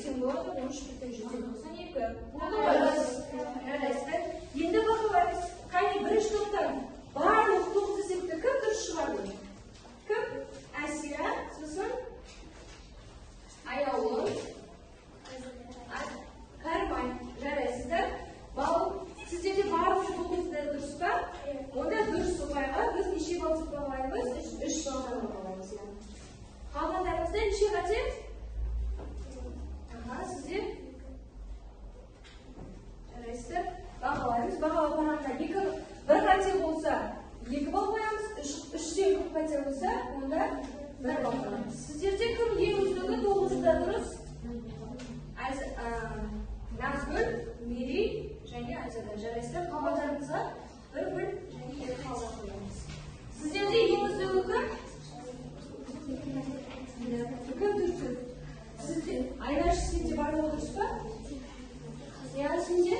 Simbola 13.192. Evet. Nazgul, Miri, және Айзада. Жарайсыздар, қағаздарыңызға бір және екі қағаз қоямыз. Сіздерде ең үздігі кім? Кім дұрыс? Сізде Айнаш, сенде барлығы дұрыс па? Я сенде?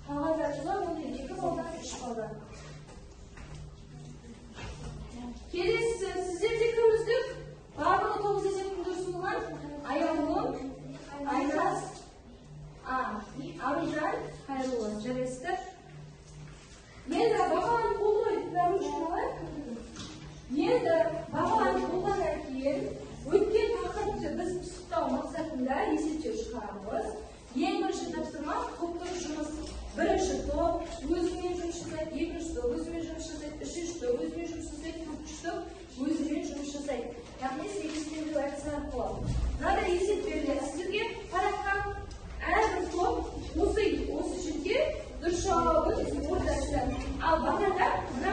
Қағаздарыңызға онда екі балдан үш балдан. Келесі, сіздерде кім үздік? Барлығы 9 есептің дұрыс болған? Аяулым, Айнас, Аружан, Хайрулла. Жарайсыздар. Енді бағаланып болды ғой, нарушылар. Енді бағаланып болғаннан кейін өткен тақырыпты біз пысықтау мақсатында есептеу шығарамыз. Ең бірінші тапсырма топтық жұмыс. Бірінші топ өзімен жұмыс жасайды, екінші топ өзімен жұмыс жасайды, үшінші топ өзімен жұмыс жасайды, төртінші топ өзімен жұмыс жасайды. Яғни сегіздендіру әдісі арқылы. Мынандай есеп беріледі сіздерге. Параққа әрбір топ осы жерге дұрыс жауабын ортасы. Ал бағанда мына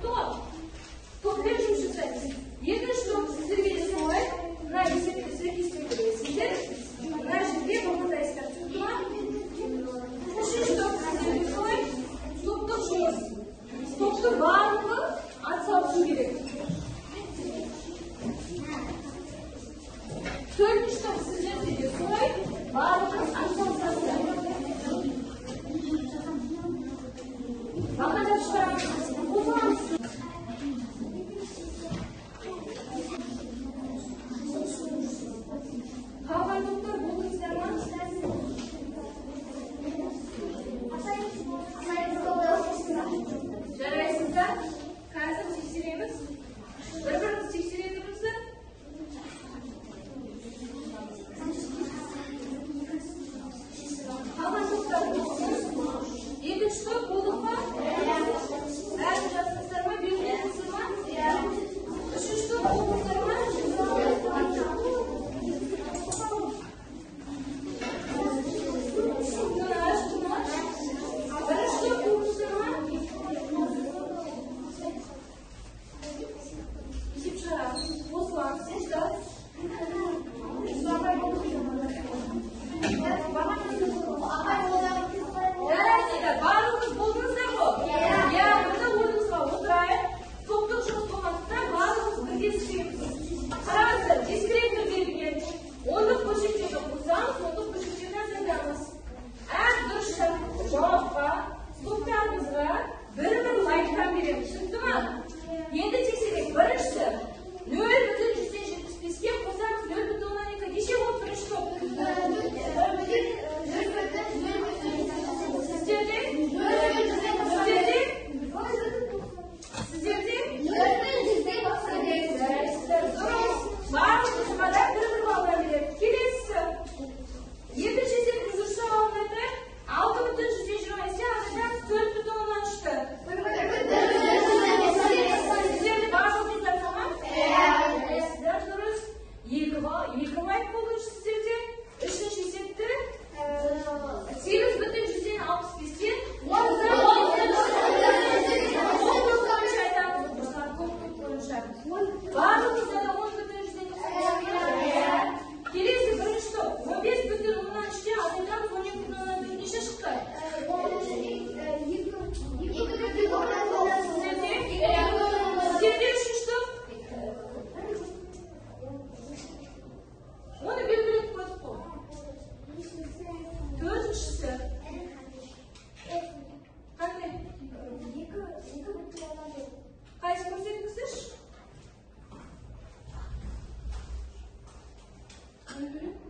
топқа топпен жұмыс жасайды. Екінші топ сіздерге де солай. Мына есепті сәйкестендіру бересіздер. Мына жерге бағындайсыздар. Үшінші топ сіздерге солай. Топтық жұмыс. Топты барлығы атсалысу керек. Төртінші топ сіздерде де солай. Барлығы атсалысасыздар. Бағандап шығарамыз. Қосыламыз. Қалған топтар болдыңыздар ма? Жарайсыздар. Қазір тексереміз. Бір-біріміз тексеретімізді. Қалған топтар болдыңыз. Екінші топ болдық па? Бәрін жаздыңыздар ма? Белгіледіңіздер ма? Үшінші топ болдыңыздар ма?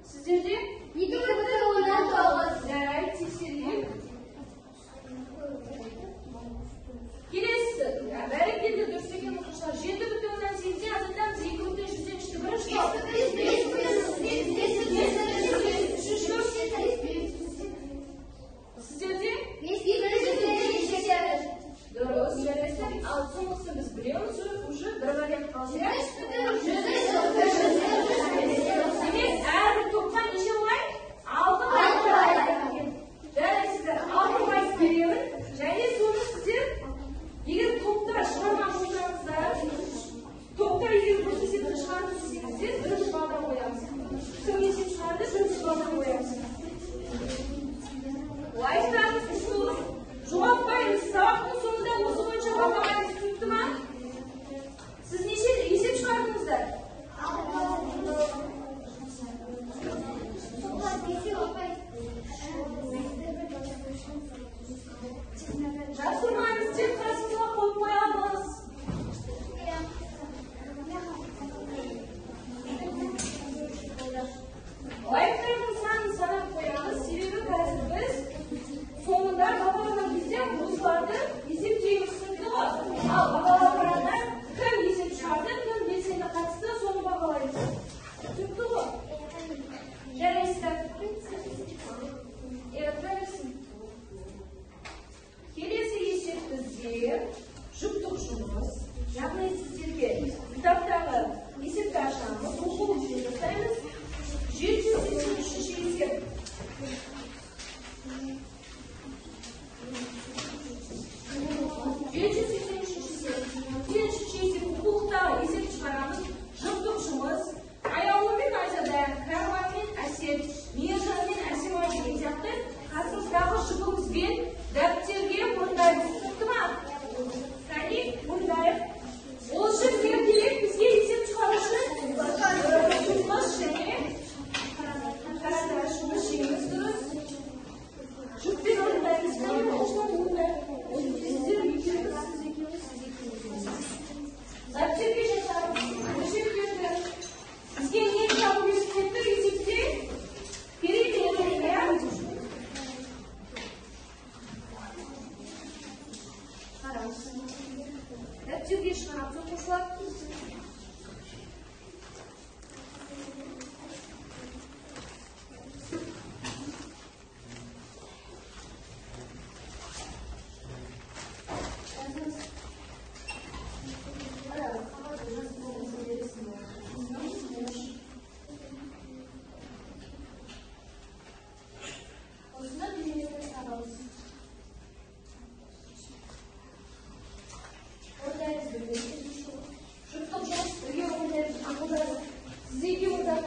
Сіздерде? Келесі. Бәрекелді дұрыс екен оқушылар. 7,8-ден азайтамыз 2,103-ті. Бірінші топ. Сіздерде? Дұрыс, жарайсыздар. Ал соңғысы біз білеміз, уже бір вариант қалды. Демек, әрбір топқа неше олай? 6 вариант.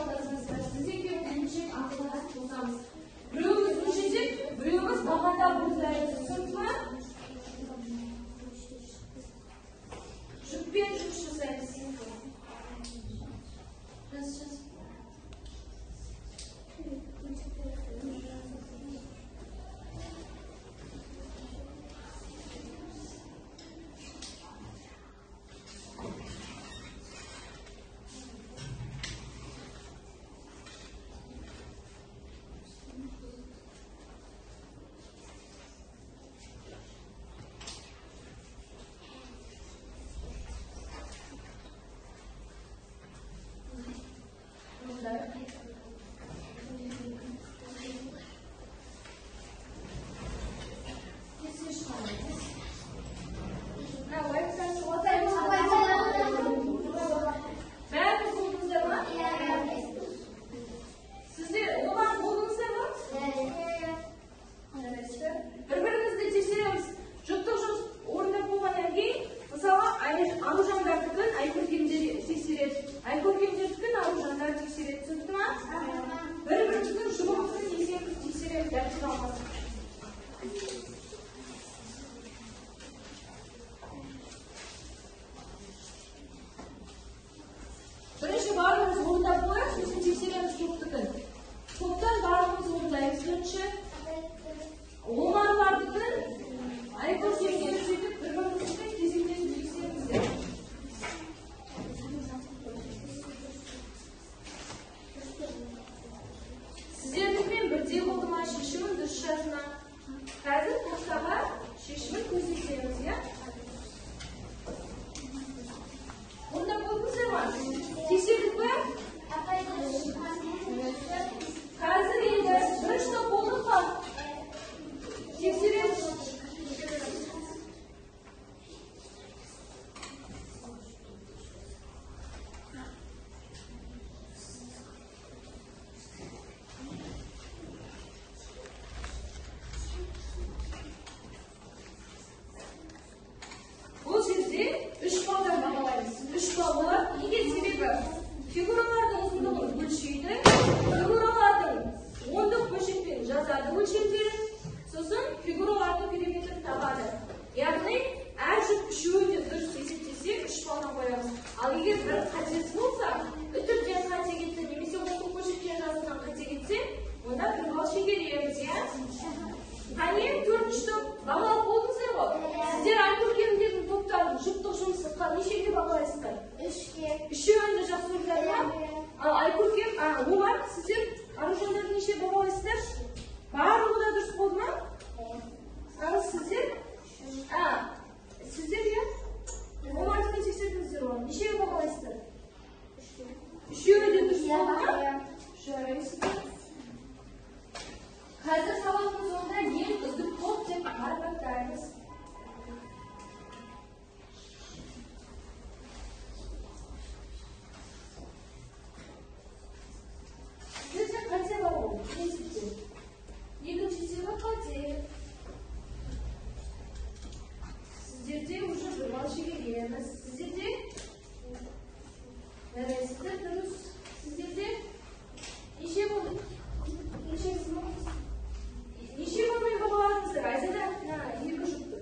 ортасыңызда сіз екеуіңіз өлшек ақылдасып болсаңыз, біреуіңіз өлшесек, біреуіңіз бағанда бұздайсыз. Түсінді ме? Жүкпен жұмыс жасаймыз. Бірінші барлығымыз орындап қояйық, сосын тексереміз топтыкін. Топтан барлығымыз орындаймыз. Бірінші омарлардыкін айқын тексеріп сөйтіп бір-бірімізбен кезектесіп тексереміздер. Сіздердікпен бірдей болды ма шешімін дұрыс жазма. Қазір тақтаға шешімін көрсетеміз, иә? Орындап болдыңыздар ма? Тексердік пе? Қазір енді бірінші топ болдық па? Тексереміз. Бұл жерде 3 балдан бағалаймыз. 3 бал болады. Неге себебі? Фигуралардың ұзындығын өлшейді. Фигуралардың ондық бөлшекпен жазады өлшемдерін. Сосын фигуралардың периметрін табады. Яғни әр жүк үшеуінде дұрыс есептесек 3 балдан қоямыз. Ал егер бір қатесі болса, үтірден қате кетсе, немесе ондық бөлшектен жазылған қате кетсе, онда 1 бал шегереміз, иә? Қане, 4-ші топ бағалап болдыңыздар ғой? Сіздер айкөркемдердің топтарын жұптық жұмысы нешеге бағалайсыздар? 3-ке. Үшеуінде жақсы орындады ма? Ал айкөркем, олар сіздер аружандарды неше бағалайсыздар? Барлығы да дұрыс болды ма? Ал сіздер? Сіздер, иә? Омардықын тексердіңіздер ғой? Нешеге бағалайсыздар? 3-ке. Үшеуінде дұрыс болды ма? Жарайсыздар. Қазір сабақтың соңында ең үздік топ деп марапаттаймыз. Сіздерде қате бар ғой, есепте. Екіншісі қате. Сіздерде уже 1 бал шегереміз. Сіздерде жарайсыздар дұрыс. Сіздерде неше болды? Неше болмай бағаларыңыздар? Айзада, 2 жұпты.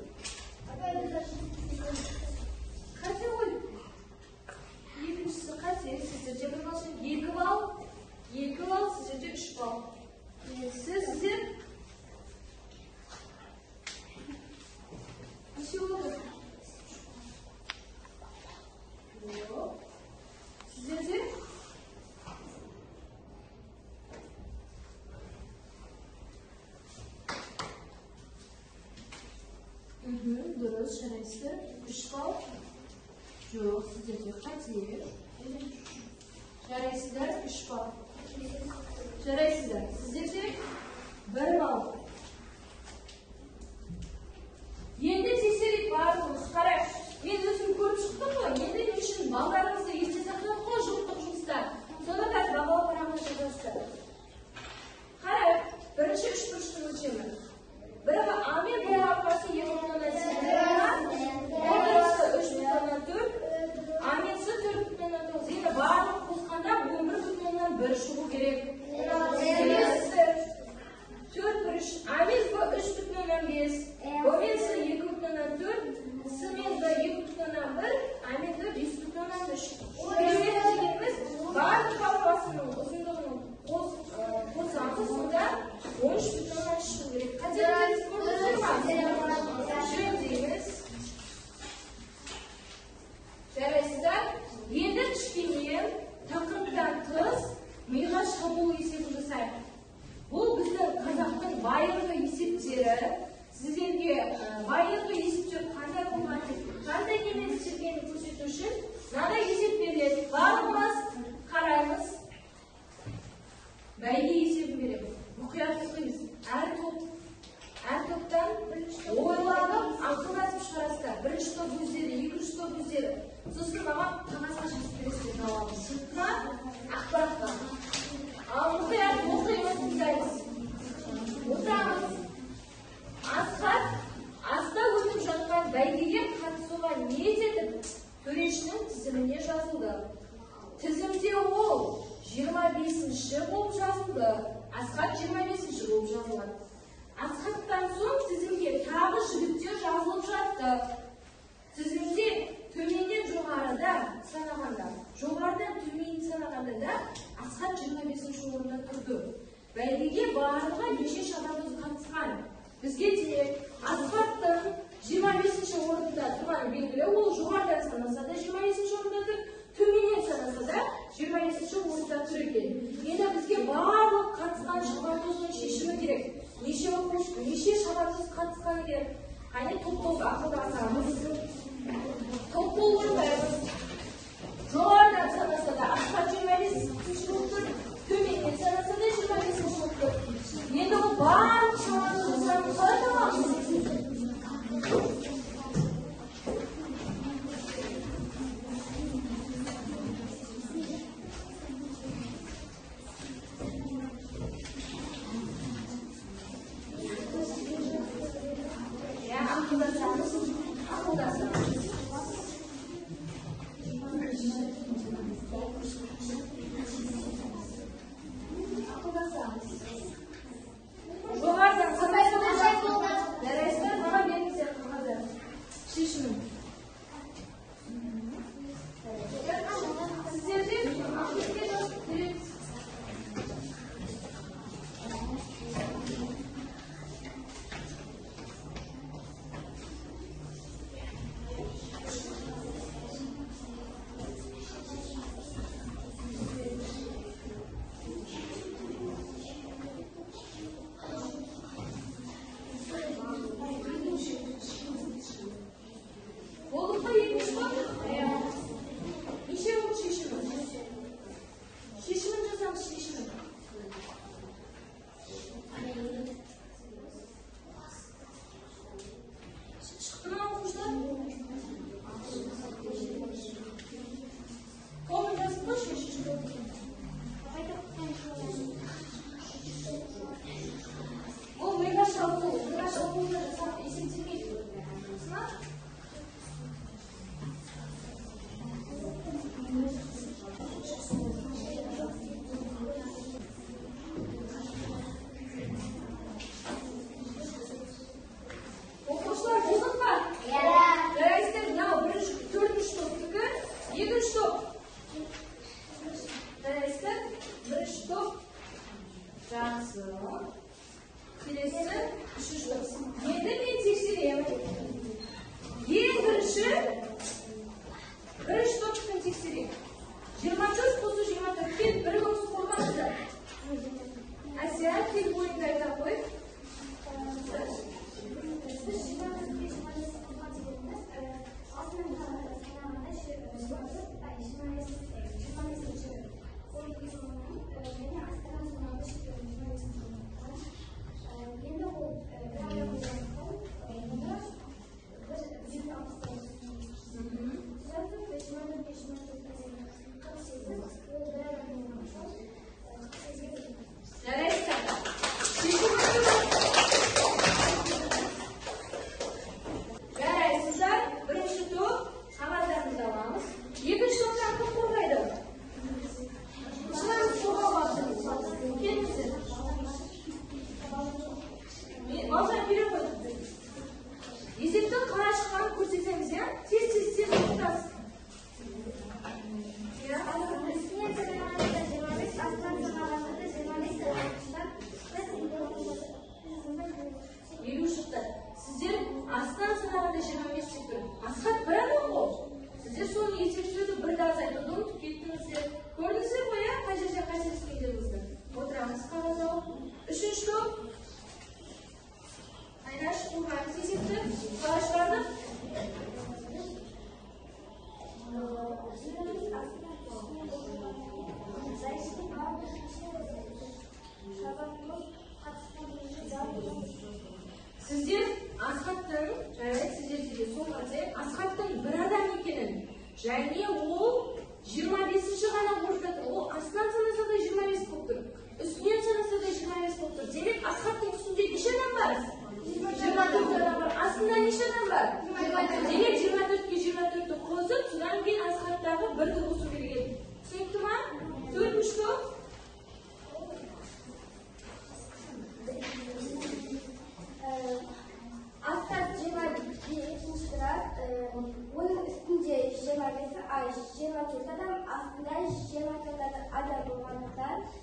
Қате ғой. Екіншісі қате. Сіздерде 1 бал шегер. 2 бал. 2 бал, сіздерде 3 бал. Сіздер неше болды? Сіздерде дұрыс, жарайсыздар. 3 бал. Жоқ, сіздерде қате. Жарайсыздар, 3 бал. Жарайсыздар. Сіздерде 1 бал. Енді тексерейік барлығымыз. Қарайық. Мен өзім көріп шықтым ғой. Енді не үшін балдарыңызды есте сақтадық қой жұптық жұмыстар. Сонда қазір бағалау құрамына жазасыздар. Қарайық. Бірінші 3 бұрыштың өлшемі. Бірі А мен бірі апасы 2,8. Ортасы 3,4. А мен С 4,9. Енді барлық қосқанда 11,1 шығу керек. Келесі 4 бұрыш. А мен Б 3,5. Б мен С 2,4. С мен Б 2,1. А мен Д 5,3. Керемет дегеніміз барлық қабырғасының ұзындығының қосамыз, сонда 13,3 шығу керек. Қателіктеріңіз көрдіңіздер ме? Жөн дейміз. Жарайсыздар. Енді кішкене тақырыптан тыс миға шабуыл есебін жасайық. Бұл біздің қазақтың байырғы есептері. Сіздерге байырғы есептер қандай болған, қандай емес екенін көрсету үшін мынадай есеп беріледі. Барлығымыз қараймыз. Бәйге есебін береміз. Мұқият оқимыз. Әр топтан ойланып, ақылдасып шығарасыздар. Бірінші топ өздері, екінші топ өздері. Сосын маған қағазға жазып бересіздер жауабын. Сыртына ақпаратқа. Ал мұқият оқимыз, тыңдаймыз. Отырамыз. Аста өтіп жатқан бәйгеге қатысуға ниет етіп, төрешінің тізіміне жазылды. Тізімде ол 25-ші болып жазылды. Асхат 25-ші болып жазылады. Асхаттан соң тізімге тағы жігіттер жазылып жатты. Тізімде төменнен жоғарыда санағанда, жоғарыдан төмен санағанда да Асхат 25-ші орында тұрды. Бәйгеге барлығы неше шабандоз қатысқан? Бізге де Асхаттың 25-ші орында тұрғаны белгілі. Ол жоғарыдан санаса да 25-ші орында тұр, төменнен санаса да 25-ші орында тұр екен. Енді бізге барлық қатысқан шабандоздың шешімі керек. Неше шабандоз қатысқаны керек. Қане топ-топ ақылдасамыз. Топ-топ орындаймыз. Жоғарыдан санаса да Асхат 25-ші болып тұр, төменнен санаса да 25-ші болып тұр. Енді ол барлық шабандоздың қалай табамыз?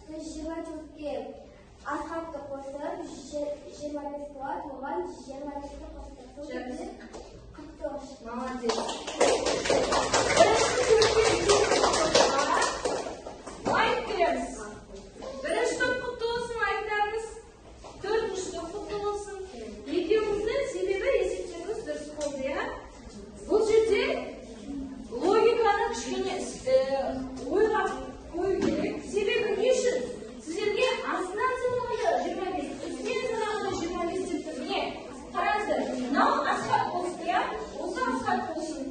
24'ga asfaltga qo'shib 25 soat bo'lgan 25 ga qo'shib 44. Молодец. Aytamiz. Birinchi top quti olsin aytamiz. To'rtinchi top quti olsin. Ikkovimizni sebebi esepchimiz durust bo'ldi ya. Bu yerda logikani kichkina o'ylab qo'yish kerak. Sebebi ne uchun? Sizlarga aslan sinog'ida 25, ustki sinog'ida 25 deb ne? Qaranglar. Nav asfalt bo'lsa ham, o'zi asfalt bo'lsin.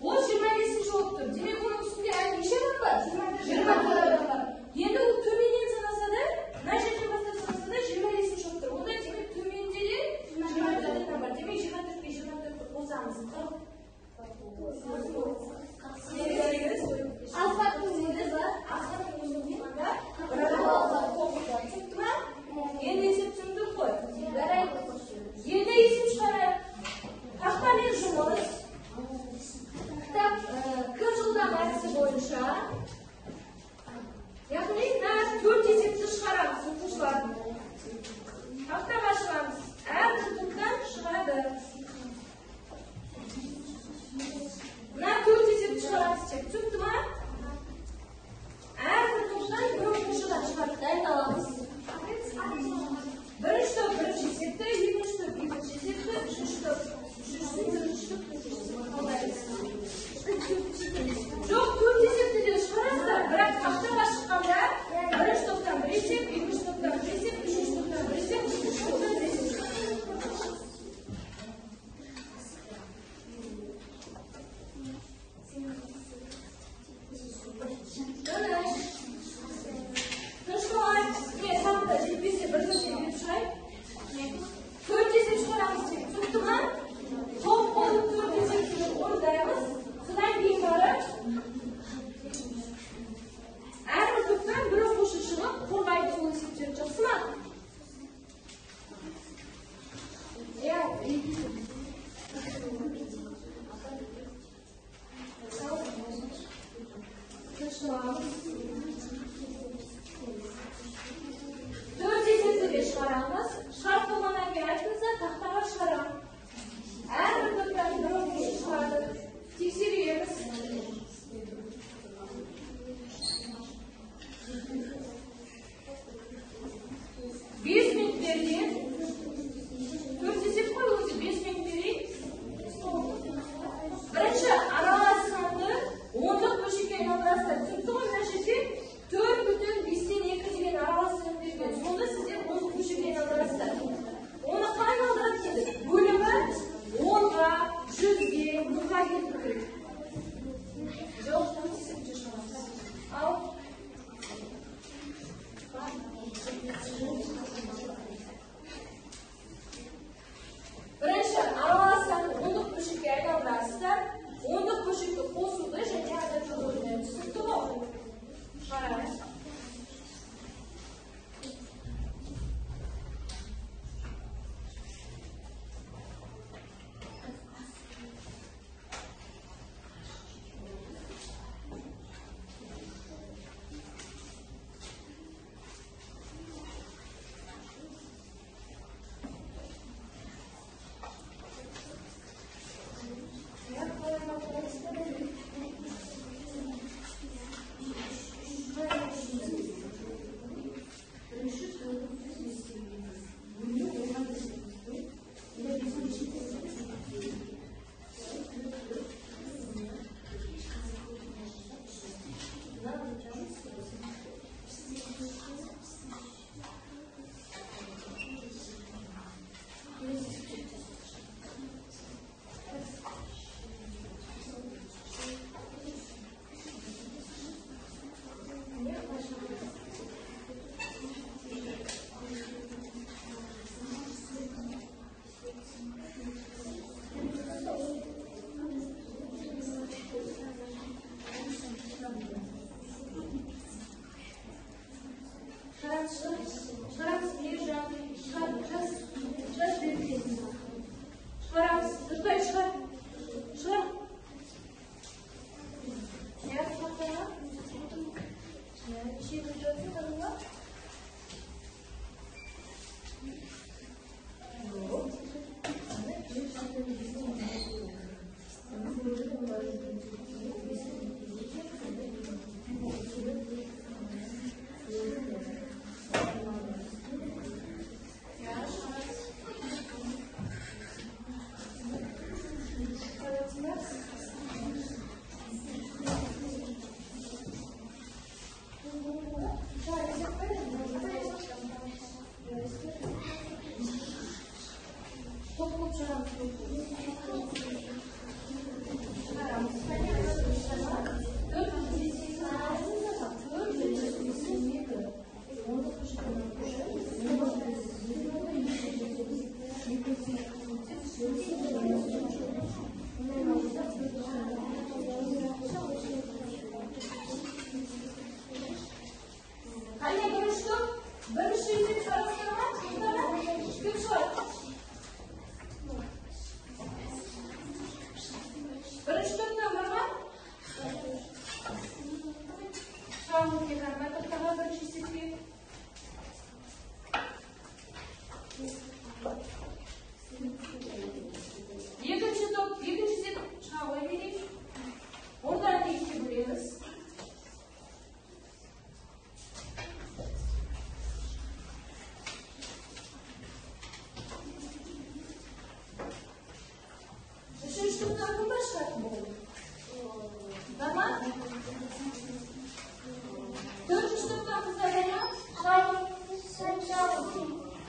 O 25 oldu. Demek onun üstünde yani işe bakar. 20 var. Yedi o tümünün sanasada, naşacı bastı sanasada 25 oldu. O da demek tümünleri 24 var. Demek 24 olsanız. Asfalt üzerinde var. Asfalt üzerinde var. Bravo. Tuttu mu? Yeni eseptimde koy. Yedi isim çıkarı. Kaç tane yazılmalıyız? Kitap 40 yıldan beri boyunca yani 4 esepti çıkaramiz o'quvchilar. Hafta başlayamiz. Her tuttuktan çıkardı. Buna 4 esepti çıkaramiz. Tuttu mu? Her tuttuktan bir o'quvchilar çıkardı. Dayındalamız. Birinchi top birinchi esepti, ikkinchi top ikkinchi esepti, uchinchi top uchinchi top. Çok tüm esepti diyor. Şurası bırak hafta başlıklarda birinci toptan bir esep, ikinci toptan bir esep, üçüncü toptan bir esep, üçüncü toptan bir esep. Kışlar, ne hafta cidbisi bir şey. Dört esep çıkaramız. Tuttu mu? Top olup dört esepini oradayız. Sıdan keyin borib har bir to'pdan biri qo'shishini qo'llaydi velosiped chiqsinmi? To'rt eseptiga chiqaramiz. Chiqarib bo'lgandan keyin aytmasa taxtaga chiqaramiz. Har bir to'pdan biri chiqardi. Tekshiramiz. Besh minut bergan. 4 esep qo'y o'zi 5 minut bering. Birinchi aralashtirishni 10 qo'shibga aylantirasizlar. Tutdiqmi nashachi 4,2 degan aralashtirib bergan. Sonda sizlar 10 qo'shibga aylantirasizlar. Uni qanday aylantirasiz? Bo'limi 10 ga 100 ga muqayyer qiling. Javob al. Birinchi aralashtirishni 10 qo'shibga aylantirasizlar. 10 qo'shibga qo'shuvda yana adabda o'ynaymiz. Tutdiqmi? Qarang. Şey, Qanday ko'rishdim? Bir ishni qarasam, kim so'radi? Birinchi to'pdan birman. Sog'liq keladi. To'pdan birinchi setga. Ikkinchi to'p, ikkinchi set chiqarib qo'ydik. O'rtada ikki bo'lamiz. Üçüncü to'pdan kim boshqasi bo'ldi? Tamam. Dördüncü to'pdan bizlar yana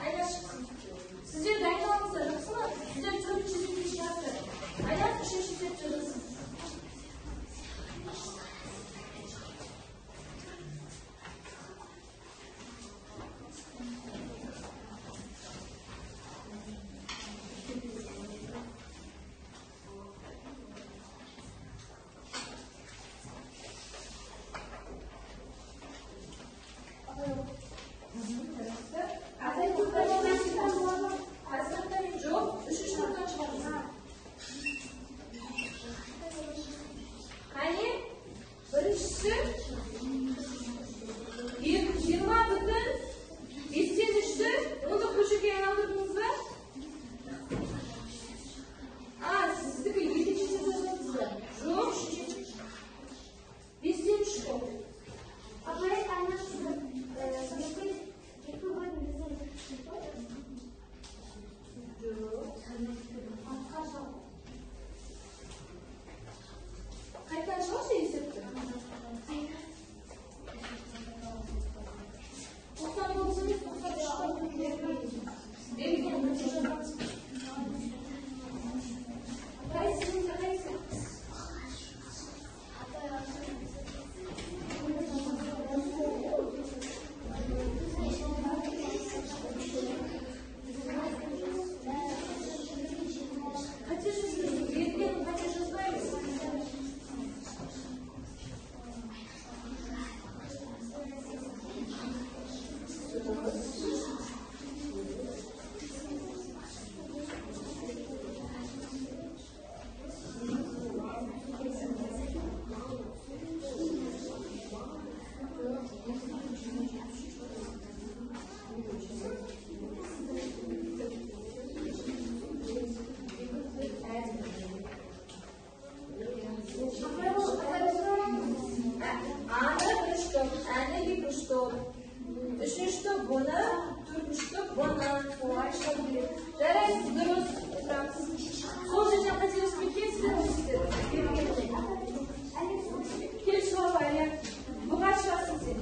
aynan sizlar ranglaringizlar yo'qmi? Sizlar turib chizib kelishyapti. Aynan uchinchi set chizasiz. Üçüncü top buna, dördüncü top buna. Зараз дөрес Француз. Сол жерден қателеспей келсеңіздер. Келші бабайы. Бұға шығасың сен.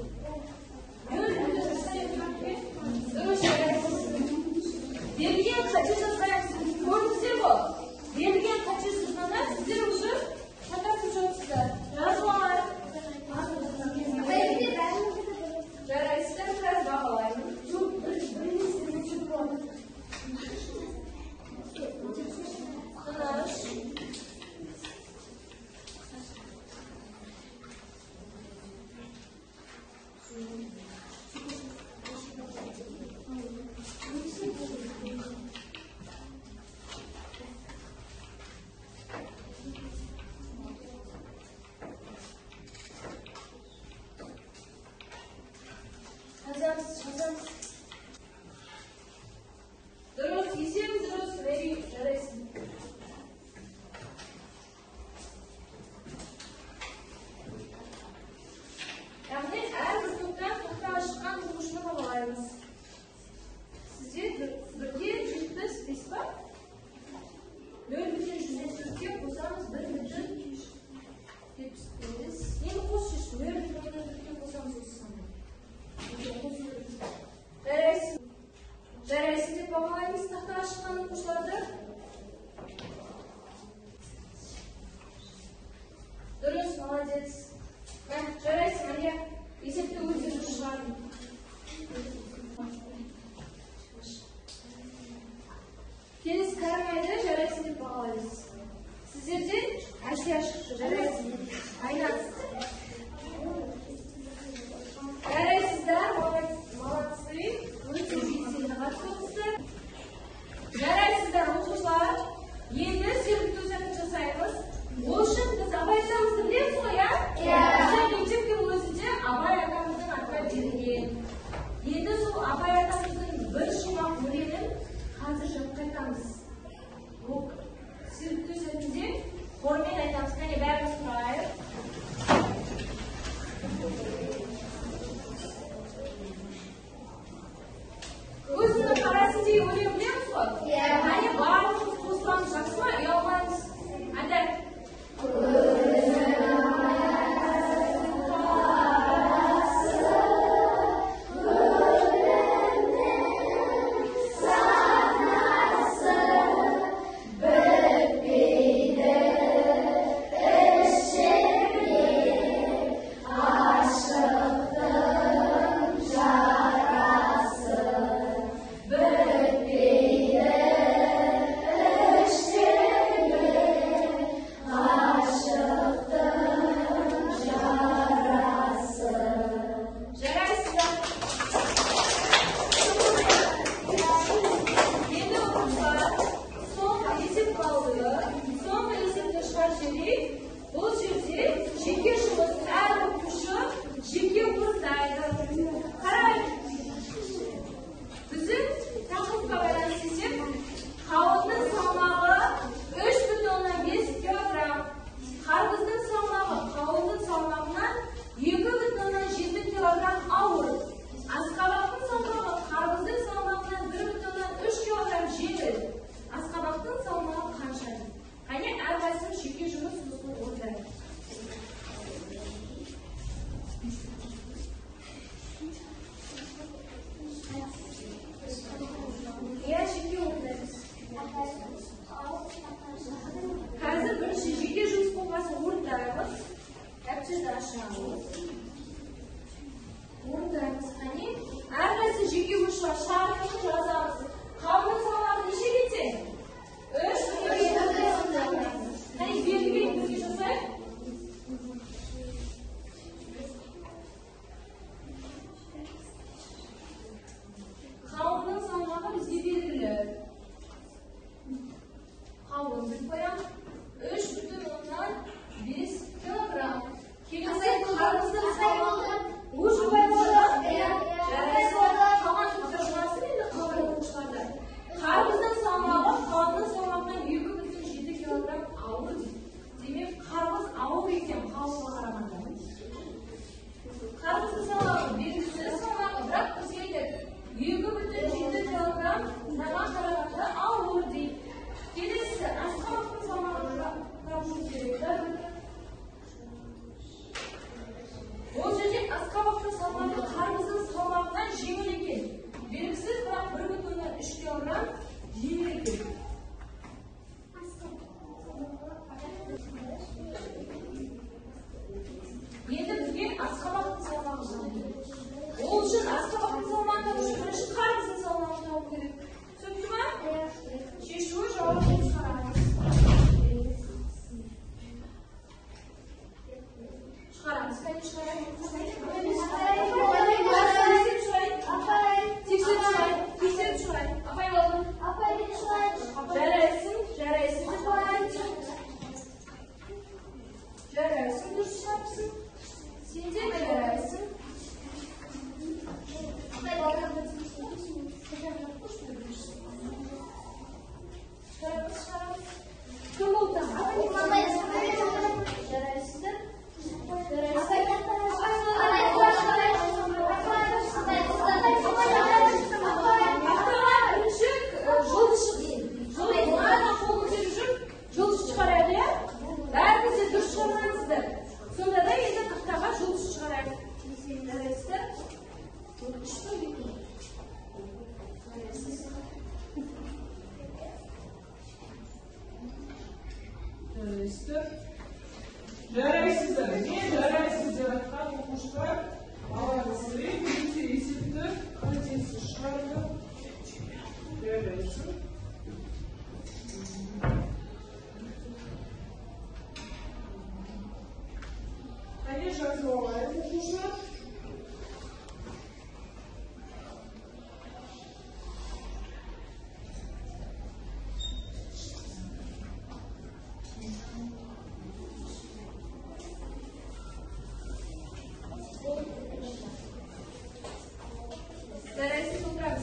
Берілген қате жазғайсың. Көрдіңіздер ғой? Берілген қате жазғанда сіздер уже қатасып жатсыздар. Жазбалар. Жарайсыздар, біраз бағалаймын. Қанаш. so'qisi. Yaraysizlar o'quvchilar. Endi sirkni o'zini jasaymiz. O'shin biz Abay akamizni bilasizmi ya? O'sha necha kun o'zicha Abay akamizning atab bergan. Endi shu Abay akamizning bir shumoq o'rnini hozir javob qaytamiz. Bu sirkni o'zini qo'rmay aytamiz, qani barimiz turaylik. O'zini qarasizki, o'ylayapsizmi? Hani barimiz qo'shilamiz, yolg'onsiz. Adak. Hozir bir shishga juz qo'lmasini o'rnatamiz. Kapchada aşağımız. O'rnatamiz. Qani, arasi jiki ushva shartini yozamiz. Qavun sonlari necha ketsin? 3. Qani, belgiga birga yozsak. Qavunning sonlari bizga beriladi. Qavun deb qo'yamiz. 3,5 kilogram. Kelasi qarpizning sonlari o'sha Qarpizning sonlari qovunning sonlaridan 2,7 kilogram og'ir. Demak, qarpiz og'ir ekan qovunga qaraganda. Qarpizning sonlari belgisi sonlari biroq bizga aytadi 2,7 kilogram nima qaraganda og'ir deydi. Kelasi asqovoqning sonlari topishimiz kerak. O'shacha asqovoqning sonlari qarpizning sonlaridan yengil ekan. Belgisiz biroq 1,3 kilogram yengil ekan. Endi bizga asqovoqning sonlari o uchun asqovoqning sonlaridan birinchi qarpizning sonlarini topib kerak. Tushundingmi?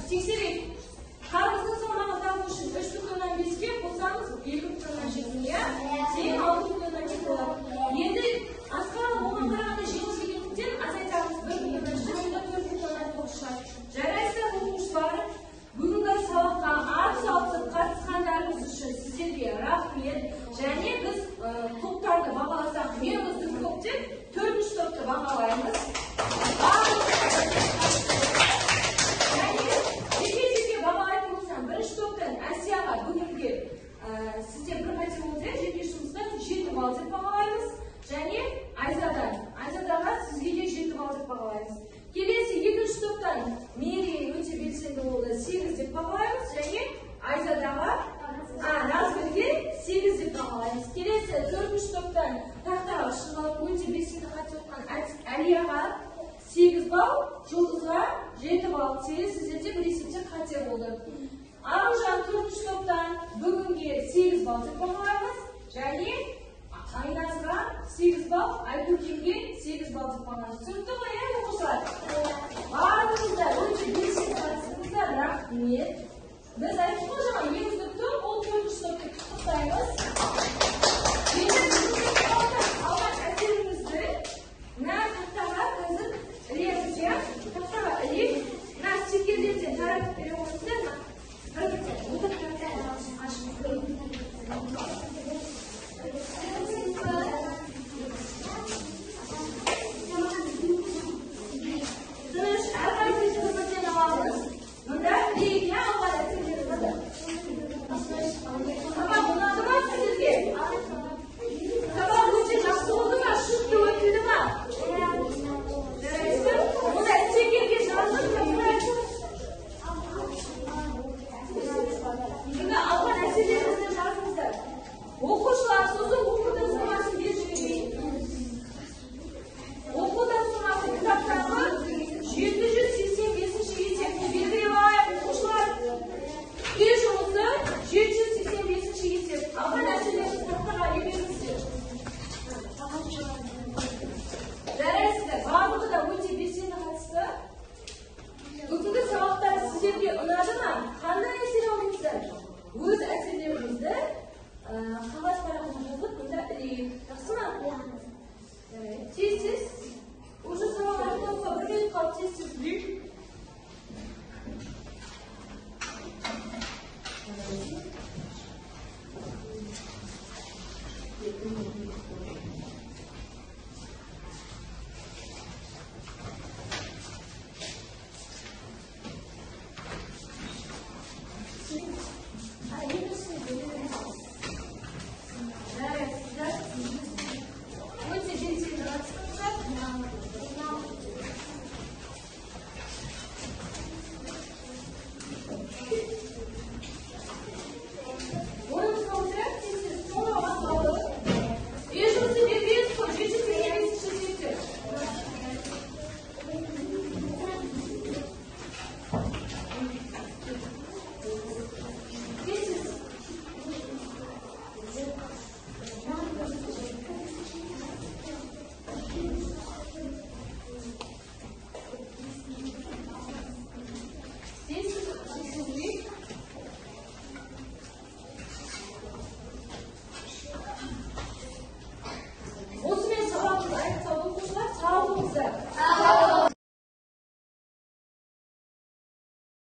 Tekşirek. Karımızın sonuna kadar koşun. 3,5'e koysanız 2,5'e. Sen 6,5'e olur. Endi asqar ona qaraganda jеңілдегендіктен азайтамыз 1,5'e, onda 4,5'e qo'shishadi. Жарайсыздар, o'quvchilar. Bugungi saboqqa afzal қатысқандарыңыз үшін sizlarga rahmat. Және biz топтарды бағаласақ, men o'zim ko'p deb 4-chi topni бағалаймыз. Jeke бағалайтын болсам, 1-chi topdan Asiyaga bugungi sizga bir qancha bo'lsa, jeke ishimizdan 7 ball deb бағалаймыз. Және Айзадаға sizga 7 ball deb бағалаймыз. Келесі 2-chi topdan Meri өте белсенді болды, 8 деп бағалаймыз. Және Айзадаға Назгүлге 8 деп бағалаймыз. Келесі 4-chi topdan тақтаға шыңғалып өте белсенді қатысып отқан Әлияға 8 балл, Жұлдызға 7 балл. Сіздерде бір есепте қате болды. Аружан 4-chi topdan бүгінге 8 балл деп бағалаймыз. Және Айназға 8 балл, Айгүлкемге 8 балл деп бағалаймыз. Түсінікті ғой, оқушылар? Барлығыңыздар өте белсенді қатысыңыздар, рахмет. Biz aytib qo'ygan ең үздік топ, ол 4-chi topga құттықтаймыз. Алған әсеріңізді тақтаға қазір ілеміз, тақтаға ілеп, стикерлерден таратып бере отырсыздар. Тыныш, әрқайсыңыз көрсетіп алыңыз. Мұнда 1, 2,